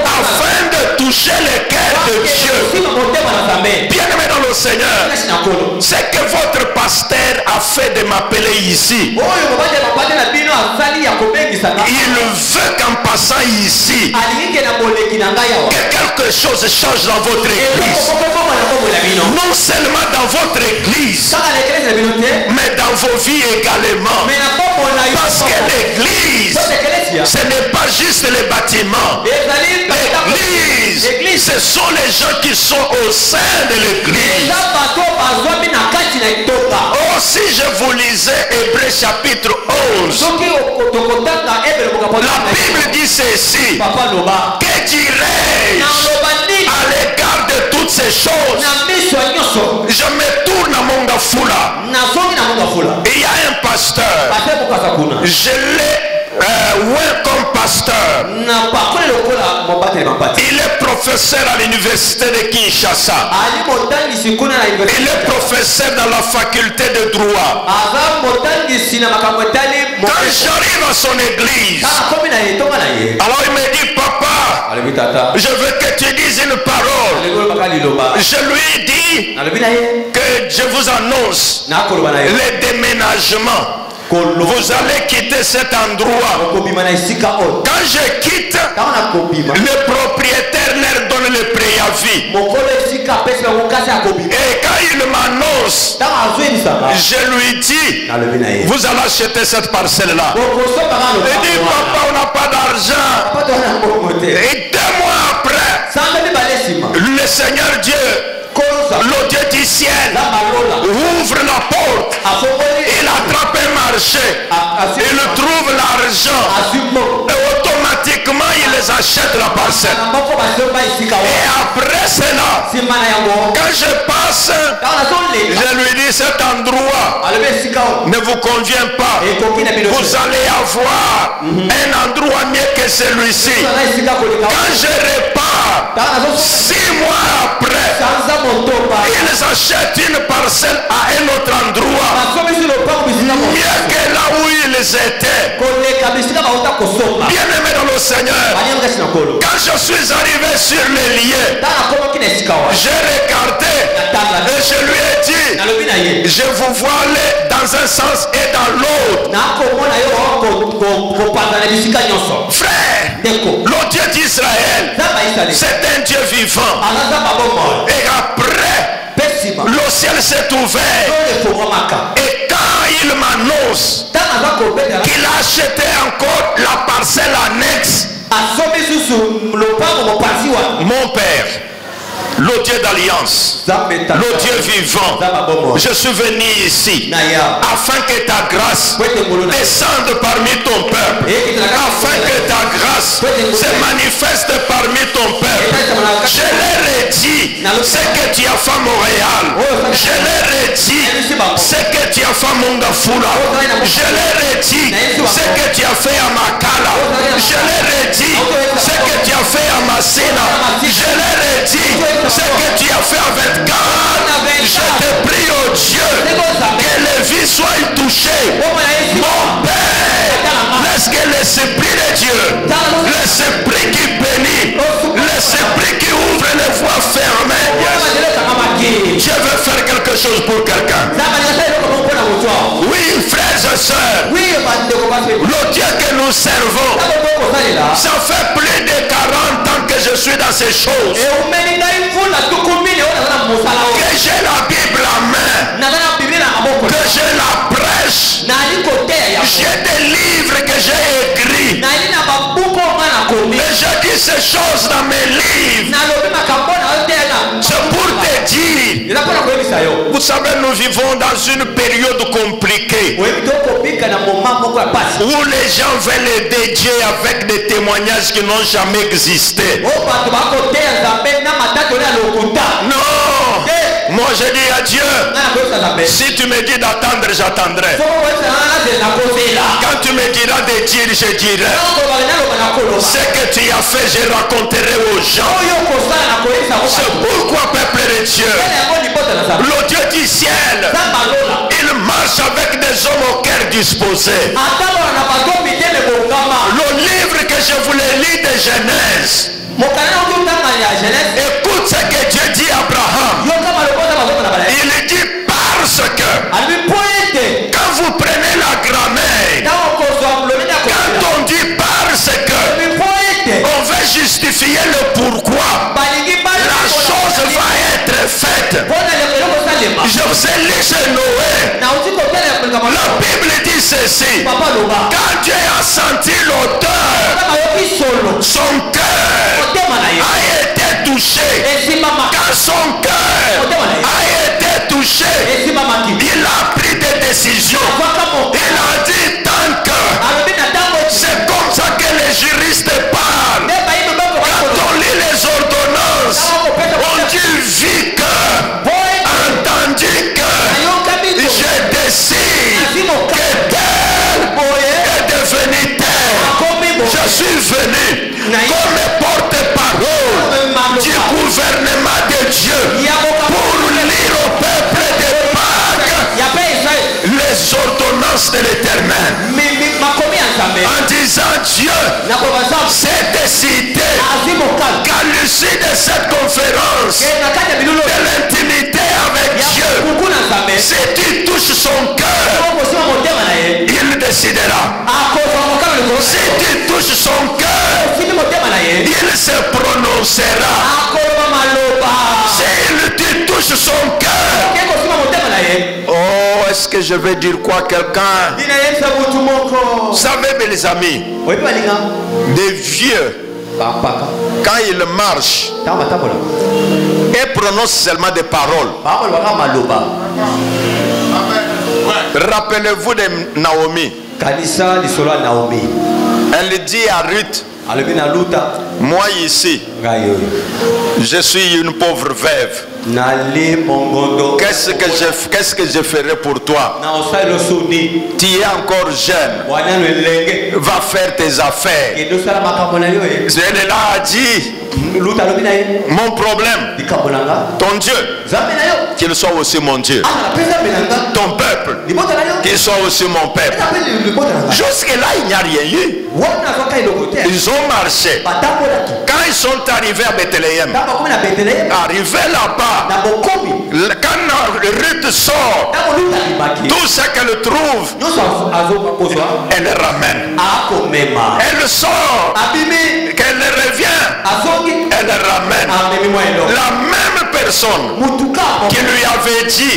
afin de toucher le cœur de Dieu. Bien-aimé dans le Seigneur, c'est que votre pasteur a fait de m'appeler ici. Il veut qu'en passant ici, que quelque quelque chose change dans votre église. Non seulement dans votre église, mais dans vos vies également. Parce que l'église, ce n'est pas juste les bâtiments. L'église, ce sont les gens qui sont au sein de l'église. Oh, si je vous lisais Hébreux chapitre 11, la Bible dit ceci: que dirais-je à l'égard de toutes ces choses? Je me tourne à Mongafula. Il y a un pasteur, je l'ai comme pasteur. Il est professeur à l'université de Kinshasa. Il est professeur dans la faculté de droit. Quand j'arrive à son église, alors il me dit: papa, je veux que tu dises une parole. Je lui dis que je vous annonce les déménagements. Vous allez quitter cet endroit. Quand je quitte, le propriétaire leur donne le préavis. Et quand il m'annonce, je lui dis: vous allez acheter cette parcelle-là. Il dit: papa, on n'a pas d'argent. Et 2 mois après, le Seigneur Dieu, le Dieu du ciel, ouvre la porte. Il attrape un marché. Il trouve l'argent. Et automatiquement, il les achète la parcelle. Et après cela, quand je passe, je lui dis: cet endroit ne vous convient pas. Vous allez avoir un endroit mieux que celui-ci. Quand je repars, 6 mois après, ils achètent une parcelle à un autre endroit, mieux que là où ils étaient. Bien aimé dans le Seigneur, quand je suis arrivé sur les lieux, j'ai regardé et je lui ai dit: je vous vois aller dans un sens et dans l'autre. Frère, le Dieu d'Israël, c'est un Dieu vivant. Et après, le ciel s'est ouvert. Et quand il m'annonce qu'il a acheté encore la parcelle annexe, mon père, le Dieu d'alliance, le Dieu vivant, je suis venu ici afin que ta grâce descende parmi ton peuple, afin que ta grâce se manifeste parmi ton peuple. Je leur ai dit ce que tu as fait à Montréal. Je leur ai dit ce que tu as fait à Mongafula. Je leur ai dit ce que tu as fait à Makala. Je leur ai dit ce que tu as fait à Massina. Je leur ai dit ce que tu as fait avec God. Je te prie, oh Dieu, que les vies soient touchées. Mon Père, laisse que l'Esprit de Dieu, l'Esprit qui bénit, l'Esprit qui ouvre les voies fermées, Dieu veut faire quelque chose pour quelqu'un. Oui, frères et sœurs, le Dieu que nous servons, ça fait plus de 40 ans que je suis dans ces choses. Que j'ai la Bible en main, que je la prêche, j'ai des livres que j'ai écrits, mais je dis ces choses dans mes livres. C'est pour te dire, vous savez, nous vivons dans une période compliquée où les gens veulent aider Dieu avec des témoignages qui n'ont jamais existé. Non, moi je dis à Dieu, si tu me dis d'attendre, j'attendrai. Quand tu me diras de dire, je dirai. Ce que tu as fait, je raconterai aux gens. C'est pourquoi, peuple de Dieu, le Dieu du ciel, il marche avec des hommes au cœur disposé. Le livre que je voulais lire de Genèse, écoute ce que Dieu dit à Abraham. Il dit parce que quand vous prenez la grammaire, quand on dit parce que, on veut justifier le pourquoi. ceci. Quand Dieu a senti l'odeur, son cœur a été touché. Quand son cœur a été touché, il a pris des décisions. Il a dit tant que c'est comme ça que les juristes parlent. Quand on lit les ordonnances, on dit vu que, entendu que, je décide que tel est devenu tel. Je suis venu comme porte-parole du gouvernement de Dieu pour lire au peuple de Pâques les ordonnances de l'Éternel. En disant Dieu s'est décidé qu'à l'issue de cette conférence de l'intimité avec Dieu, si tu touches son cœur, il décidera. Si tu touches son cœur, il se prononcera. Si tu touches son cœur, oh, est-ce que je vais dire quoi à quelqu'un? Vous savez, mes amis, des vieux, quand ils marchent et prononcent seulement des paroles, rappelez-vous de Naomi. Elle dit à Ruth, moi ici, je suis une pauvre veuve. Qu'est-ce que je ferai pour toi? Tu es encore jeune. Va faire tes affaires. Elle a dit, mon problème, ton Dieu, qu'il soit aussi mon Dieu. Ton peuple, qu'il soit aussi mon peuple. Jusque-là, il n'y a rien eu. Ils ont marché. Quand ils sont arrivés à Bethléem, arrivés là-bas, quand Ruth sort, tout ce qu'elle trouve, elle ramène. Elle sort, qu'elle revient, elle ramène. La même personne qui lui avait dit,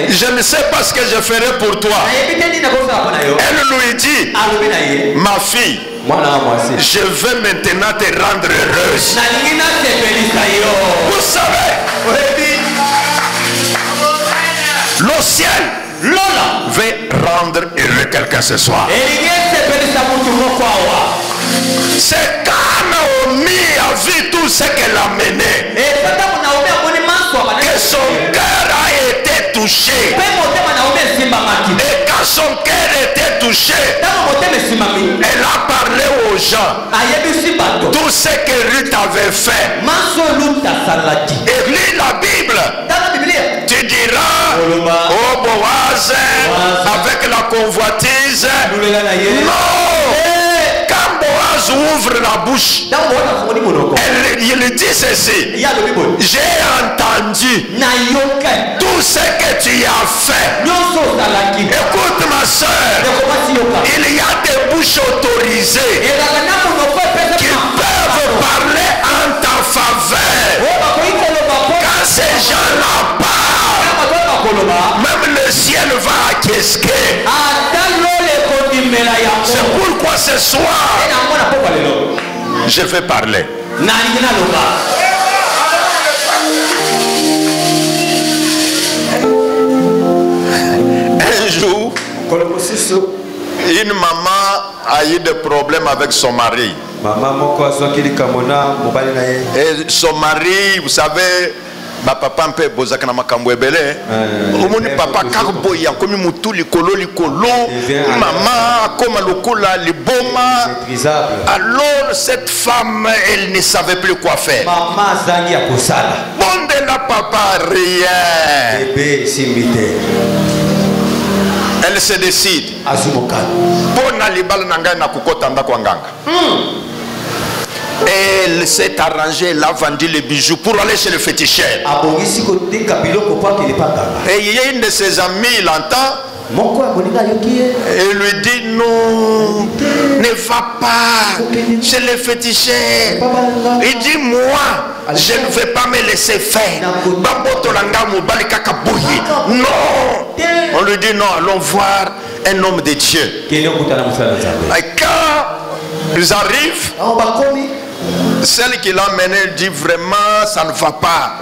je ne sais pas ce que je ferai pour toi, elle lui dit, ma fille, je veux maintenant te rendre heureuse. Vous savez, le ciel veut rendre heureux quelqu'un ce soir. C'est quand Naomi a vu tout ce qu'elle a mené, que son cœur a été touché. Et quand son cœur était touché, elle a parlé aux gens tout ce que Ruth avait fait. Et lis la Bible. Tu diras, oh Boaz, avec la convoitise. Non! Quand Boaz ouvre la bouche, il dit ceci: j'ai entendu tout ce que tu as fait. Écoute ma soeur, il y a des bouches autorisées qui peuvent parler en ta faveur. Quand ces gens-là parlent, même le ciel va acquiescer. C'est pourquoi ce soir, je vais parler. Un jour, une maman a eu des problèmes avec son mari. Et son mari, vous savez, papa un peu bozaka na makambo ebele omoni papa karboya komi mutu likolo maman comme lokola liboma. Alors cette femme, elle ne savait plus quoi faire. Bon de la papa rien. Elle se décide pour na libala nanga na kokota ndako nganga. Elle s'est arrangée, elle a vendu les bijoux pour aller chez le féticheur. Et il y a une de ses amies, il entend. Et lui dit non, ne va pas chez le féticheur. Il dit moi, je ne vais pas me laisser faire. Non. On lui dit non, allons voir un homme de Dieu. Et quand ils arrivent, celle qui l'a mené dit vraiment ça ne va pas.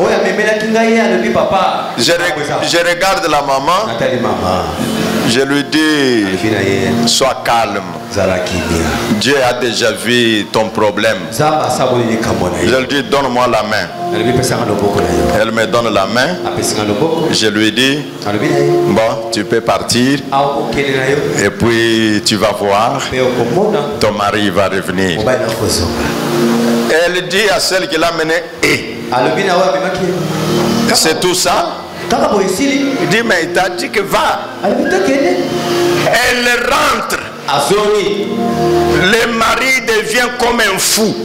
Je regarde la maman. Je lui dis sois calme. Dieu a déjà vu ton problème. Je lui dis donne-moi la main. Elle me donne la main. Je lui dis bon, tu peux partir. Et puis tu vas voir, ton mari va revenir. Elle dit à celle qui l'a mené, c'est tout ça? Il dit mais il t'a dit que va. Elle rentre. Le mari devient comme un fou.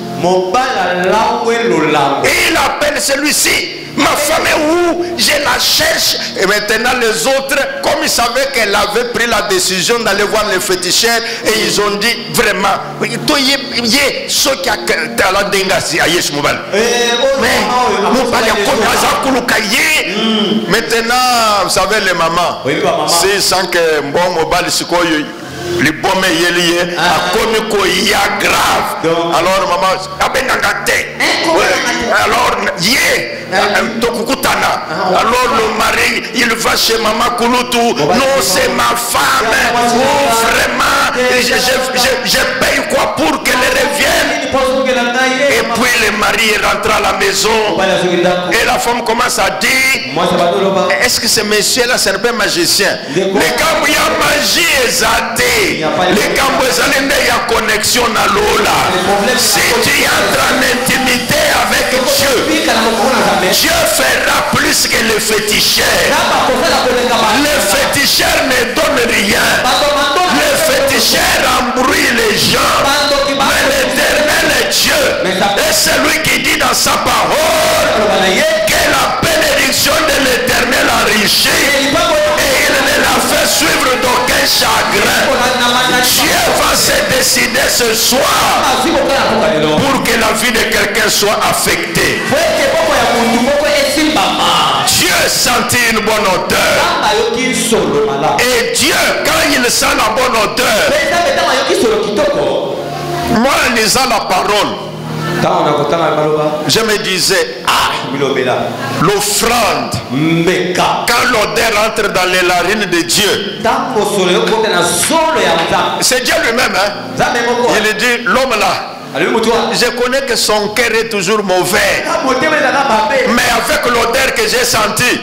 Et il appelle celui-ci. Ma femme est où? Je la cherche. Et maintenant les autres, comme ils savaient qu'elle avait pris la décision d'aller voir les féticheurs, et ils ont dit vraiment, maintenant vous savez les mamans, c'est sans que bon mobile les bombes liées à grave. Alors maman, alors alors le mari il va chez maman Kouloutou. Non, c'est ma femme. Oh, vraiment, je paye quoi pour qu'elle revienne. Et puis le mari rentre à la maison et la femme commence à dire est-ce que ce monsieur là c'est un peu magicien? Les camps il y a magie exatée. Les camps il y a connexion à l'Ola. Si tu entres en intimité avec Dieu, Dieu fera plus que le féticheur. Le féticheur ne donne rien. Le féticheur embrouille les gens. Mais l'Éternel est Dieu. Et c'est lui qui dit dans sa parole que la bénédiction de l'Éternel enrichit. Et il ne la fait suivre d'aucun chagrin. Dieu va se décider ce soir pour que la vie de quelqu'un soit affectée. Dieu sentit une bonne odeur. Et Dieu, quand il sent la bonne odeur, moi en lisant la parole, je me disais, l'offrande, quand l'odeur entre dans les narines de Dieu, c'est Dieu lui-même, hein? Il dit, l'homme là, je connais que son cœur est toujours mauvais, mais avec l'odeur que j'ai sentie,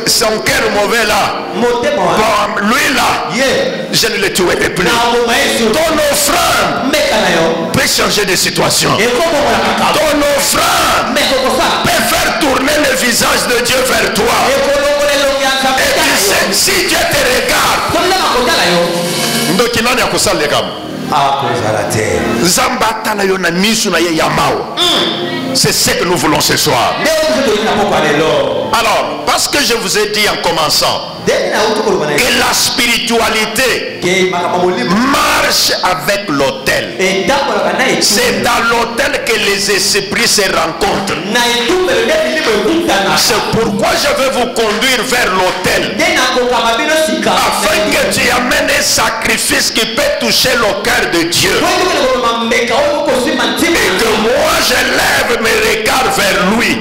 son cœur mauvais là, bon, lui là, je ne le tuerai plus. Ton offrande peut changer de situation. Ton offrande peut faire tourner le visage de Dieu vers toi. Et tu sais, si Dieu te regarde, c'est ce que nous voulons ce soir. Alors, parce que je vous ai dit en commençant que la spiritualité marche avec l'autel. C'est dans l'autel que les esprits se rencontrent. C'est pourquoi je vais vous conduire vers l'autel, afin que tu amènes un sacrifice qui peut toucher le cœur de Dieu. Et que moi je lève mes regards vers lui,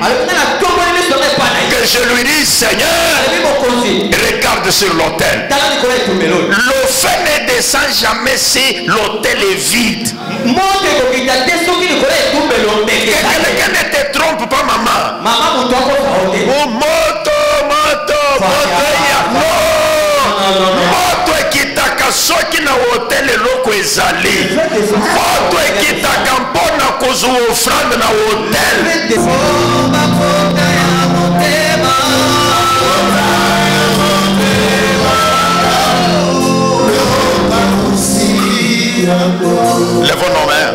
que je lui dise Seigneur, regarde sur l'autel. Le feu ne descend jamais si l'autel est vide. Quelqu'un ne te trompe pas, maman. Oh, moto, moto ekitaka soki na hotel eloko ezali. Moto ekitaka mpona kozwa offrande na hotel. Lèvons nos mains.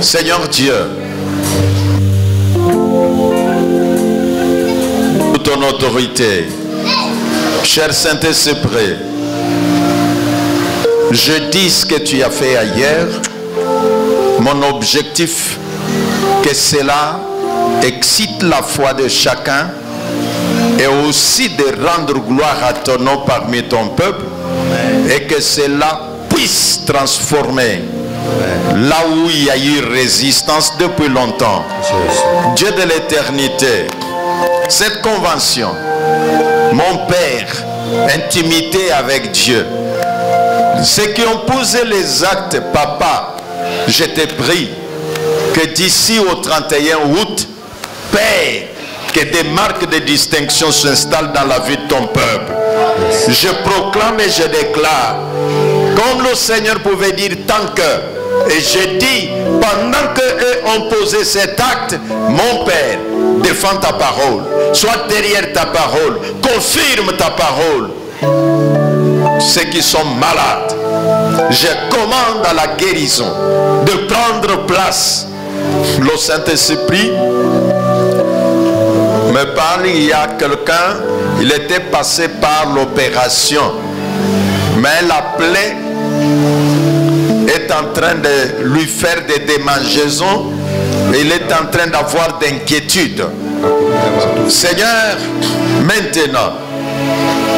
Seigneur Dieu, ton autorité, cher Saint-Esprit, je dis ce que tu as fait ailleurs. Mon objectif Que cela excite la foi de chacun et aussi de rendre gloire à ton nom parmi ton peuple. Et que cela puisse transformer là où il y a eu résistance depuis longtemps. Dieu de l'éternité, cette convention, mon Père, intimité avec Dieu, ceux qui ont posé les actes, papa, je te prie que d'ici au 31 août, Père, que des marques de distinction s'installent dans la vie de ton peuple. Je proclame et je déclare, comme le Seigneur pouvait dire tant que, et je dis, pendant qu'eux ont posé cet acte, mon Père, défends ta parole, sois derrière ta parole, confirme ta parole. Ceux qui sont malades, je commande à la guérison de prendre place. Le Saint-Esprit me parle, il y a quelqu'un, il était passé par l'opération, mais la plaie est en train de lui faire des démangeaisons et il est en train d'avoir d'inquiétudes. Seigneur, maintenant,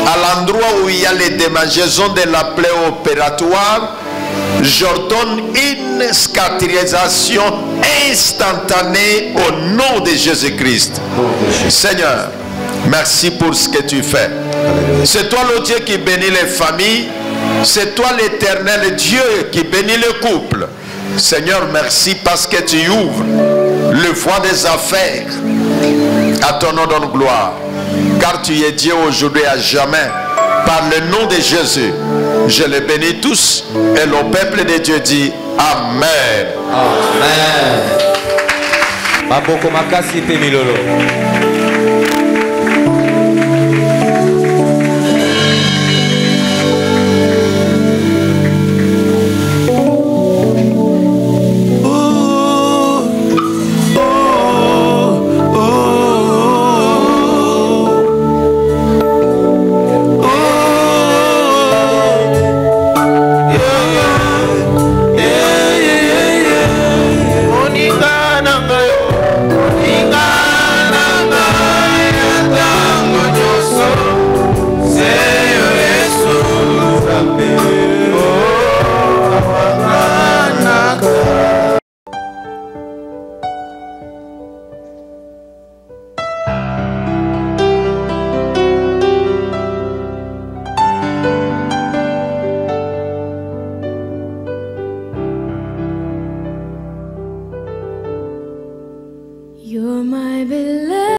à l'endroit où il y a les démangeaisons de la plaie opératoire, j'ordonne une cicatrisation instantanée au nom de Jésus-Christ. Seigneur, merci pour ce que tu fais. C'est toi le Dieu qui bénit les familles. C'est toi l'éternel Dieu qui bénit le couple. Seigneur, merci parce que tu ouvres le voie des affaires. À ton nom donne gloire. Car tu es Dieu aujourd'hui à jamais. Par le nom de Jésus, je les bénis tous. Et le peuple de Dieu dit Amen. Amen. Maboko makasi pe milolo. You're my beloved.